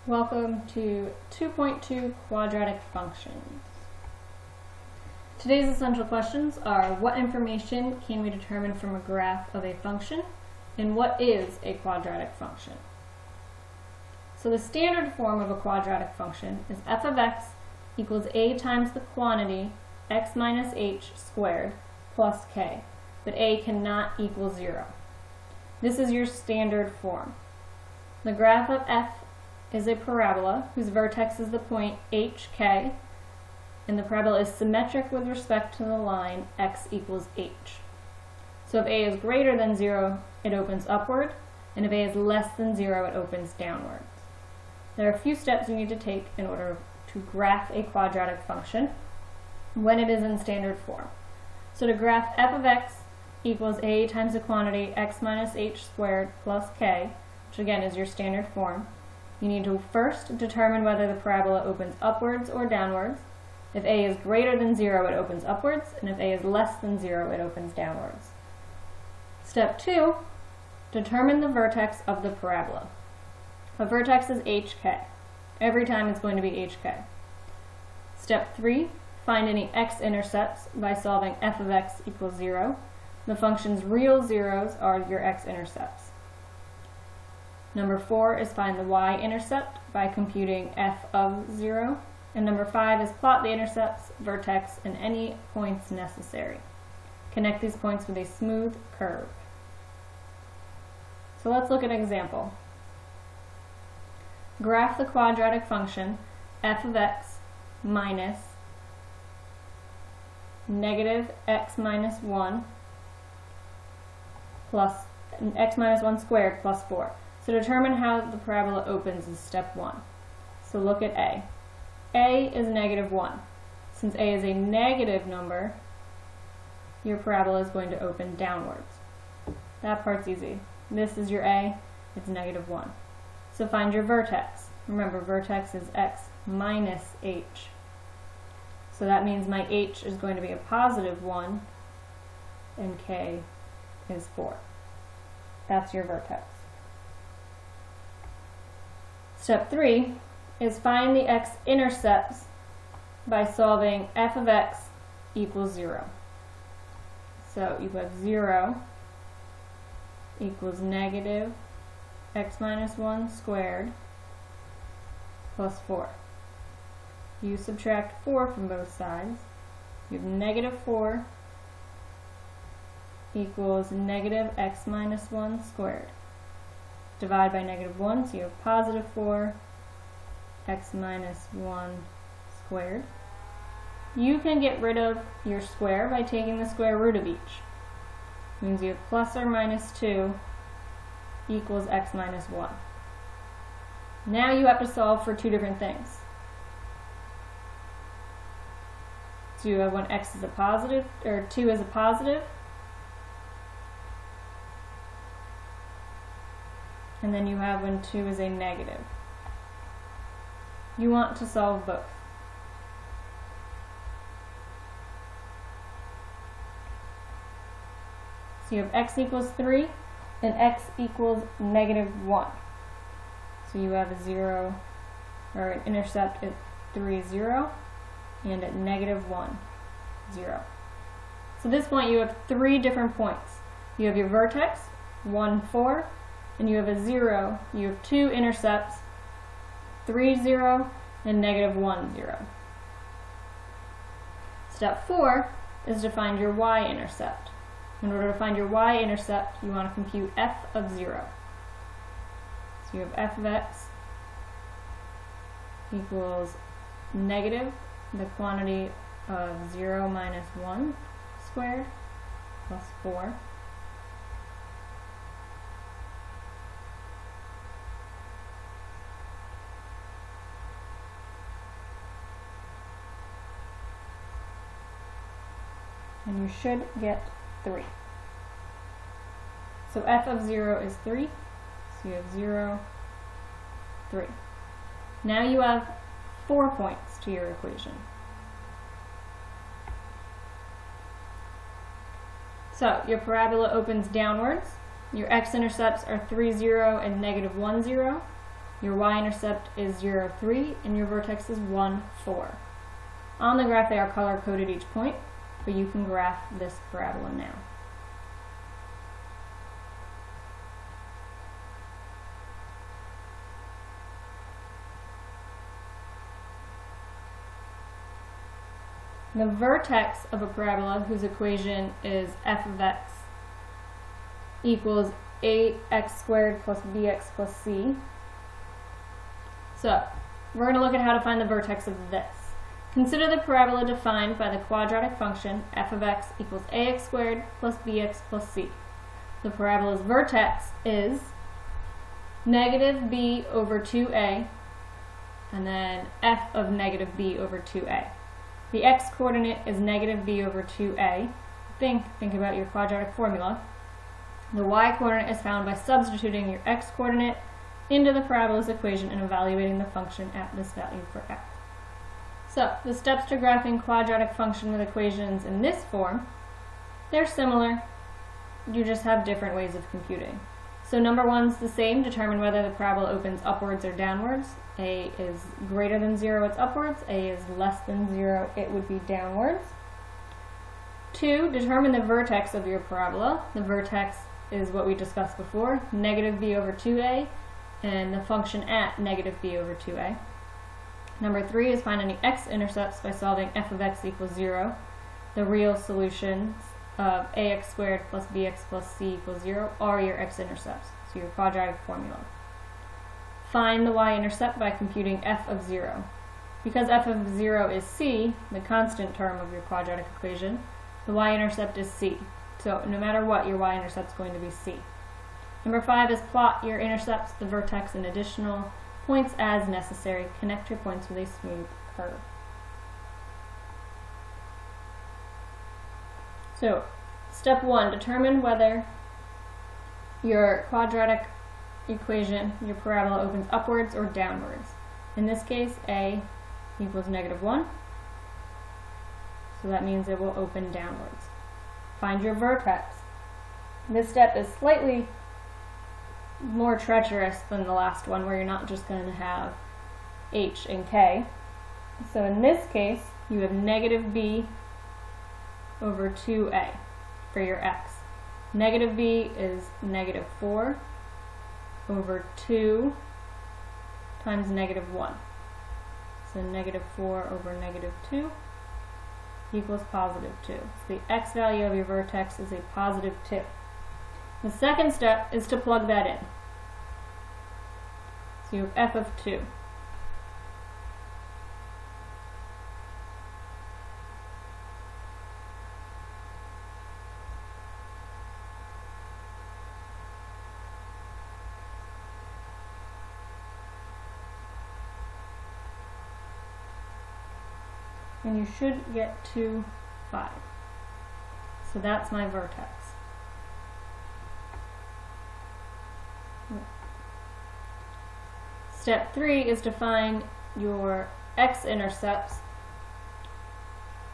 Welcome to 2.2 Quadratic Functions. Today's essential questions are: what information can we determine from a graph of a function, and what is a quadratic function? So the standard form of a quadratic function is f of x equals a times the quantity x minus h squared plus k, but a cannot equal 0. This is your standard form. The graph of f is a parabola whose vertex is the point hk, and the parabola is symmetric with respect to the line x equals h. So if a is greater than 0, it opens upward, and if a is less than 0, it opens downwards. There are a few steps you need to take in order to graph a quadratic function when it is in standard form. So to graph f of x equals a times the quantity x minus h squared plus k, which again is your standard form, you need to first determine whether the parabola opens upwards or downwards. If a is greater than 0, it opens upwards, and if a is less than 0, it opens downwards. Step 2, determine the vertex of the parabola. A vertex is hk. Every time it's going to be hk. Step 3, find any x-intercepts by solving f of x equals 0. The function's real zeros are your x-intercepts. Number 4 is find the y-intercept by computing f of 0. And number 5 is plot the intercepts, vertex, and any points necessary. Connect these points with a smooth curve. So let's look at an example. Graph the quadratic function f of x minus negative x minus 1 plus x minus 1 squared plus 4. So determine how the parabola opens is step 1. So look at a. A is negative 1. Since a is a negative number, your parabola is going to open downwards. That part's easy. This is your a, it's negative 1. So find your vertex. Remember, vertex is x minus h. So that means my h is going to be a positive 1, and k is 4. That's your vertex. Step 3 is find the x-intercepts by solving f of x equals 0. So you have 0 equals negative x minus 1 squared plus 4. You subtract 4 from both sides. You have negative 4 equals negative x minus 1 squared. Divide by negative 1, so you have positive 4 x minus 1 squared. You can get rid of your square by taking the square root of each. It means you have plus or minus 2 equals x minus 1. Now you have to solve for two different things. So you have when x is a positive, or 2 is a positive, and then you have when 2 is a negative. You want to solve both. So you have x equals 3 and x equals negative 1. So you have a 0, or an intercept at 3, 0, and at negative 1, 0. So at this point you have 3 different points. You have your vertex, 1, 4, and you have a 0. You have 2 intercepts, 3, 0, and negative 1, 0. Step 4 is to find your y-intercept. In order to find your y-intercept, you want to compute f of 0. So you have f of x equals negative the quantity of 0 minus 1 squared plus 4. And you should get 3. So f of 0 is 3. So you have 0, 3. Now you have 4 points to your equation. So your parabola opens downwards. Your x-intercepts are 3, 0, and negative 1, 0. Your y-intercept is 0, 3, and your vertex is 1, 4. On the graph, they are color-coded each point, but you can graph this parabola now. The vertex of a parabola whose equation is f of x equals 8x squared plus bx plus c. So, we're going to look at how to find the vertex of this. Consider the parabola defined by the quadratic function f of x equals ax squared plus bx plus c. The parabola's vertex is negative b over 2a, and then f of negative b over 2a. The x-coordinate is negative b over 2a. Think about your quadratic formula. The y-coordinate is found by substituting your x-coordinate into the parabola's equation and evaluating the function at this value for x. So, the steps to graphing quadratic function with equations in this form, they're similar. You just have different ways of computing. So number 1's the same. Determine whether the parabola opens upwards or downwards. A is greater than 0, it's upwards. A is less than 0, it would be downwards. 2, determine the vertex of your parabola. The vertex is what we discussed before, negative b over 2a, and the function at negative b over 2a. Number 3 is find any x-intercepts by solving f of x equals 0. The real solutions of ax squared plus bx plus c equals 0 are your x-intercepts, so your quadratic formula. Find the y-intercept by computing f of 0. Because f of 0 is c, the constant term of your quadratic equation, the y-intercept is c. So no matter what, your y-intercept is going to be c. Number 5 is plot your intercepts, the vertex, and additional points as necessary. Connect your points with a smooth curve. So, step 1, determine whether your quadratic equation, your parabola, opens upwards or downwards. In this case, a equals negative 1, so that means it will open downwards. Find your vertex. This step is slightly more treacherous than the last one, where you're not just going to have h and k. So in this case, you have negative b over 2a for your x. Negative b is negative 4 over 2 times negative 1. So negative 4 over negative 2 equals positive 2. So the x value of your vertex is a positive 2. The second step is to plug that in. So you have f of 2. And you should get to 5. So that's my vertex. Step 3 is to find your x-intercepts.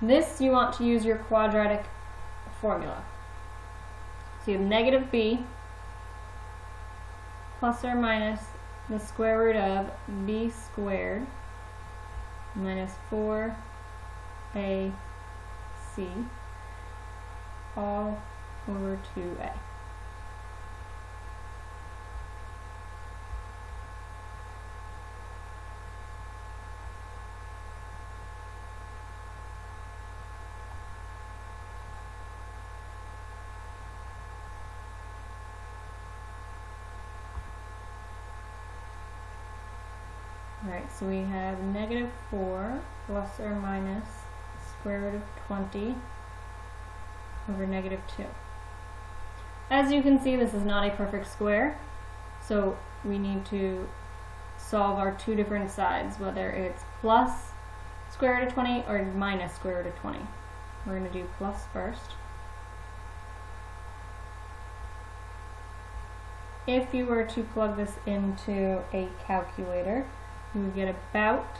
This you want to use your quadratic formula. So you have negative b plus or minus the square root of b squared minus 4ac all over 2a. Alright, so we have negative 4 plus or minus square root of 20 over negative 2. As you can see, this is not a perfect square, so we need to solve our two different sides, whether it's plus square root of 20 or minus square root of 20. We're going to do plus first. If you were to plug this into a calculator, you would get about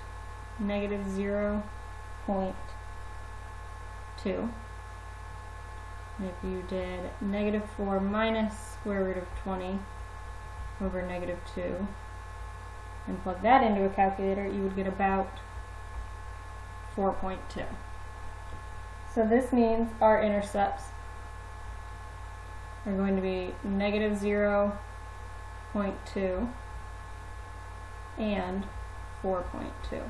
negative 0.2. And if you did negative 4 minus square root of 20 over negative 2, and plug that into a calculator, you would get about 4.2. So this means our intercepts are going to be negative 0.2 and 4.2.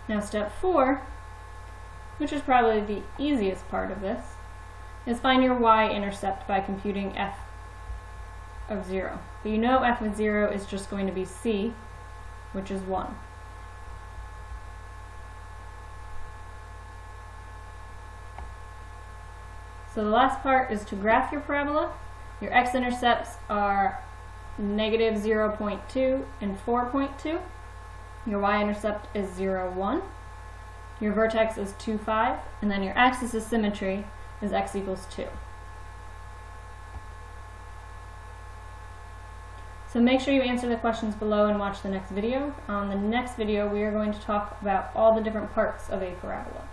Now step 4, which is probably the easiest part of this, is find your y-intercept by computing f of 0. But you know f of 0 is just going to be c, which is 1. So the last part is to graph your parabola. Your x-intercepts are negative 0.2 and 4.2. Your y-intercept is 0, 1. Your vertex is 2, 5. And then your axis of symmetry is x equals 2. So make sure you answer the questions below and watch the next video. On the next video, we are going to talk about all the different parts of a parabola.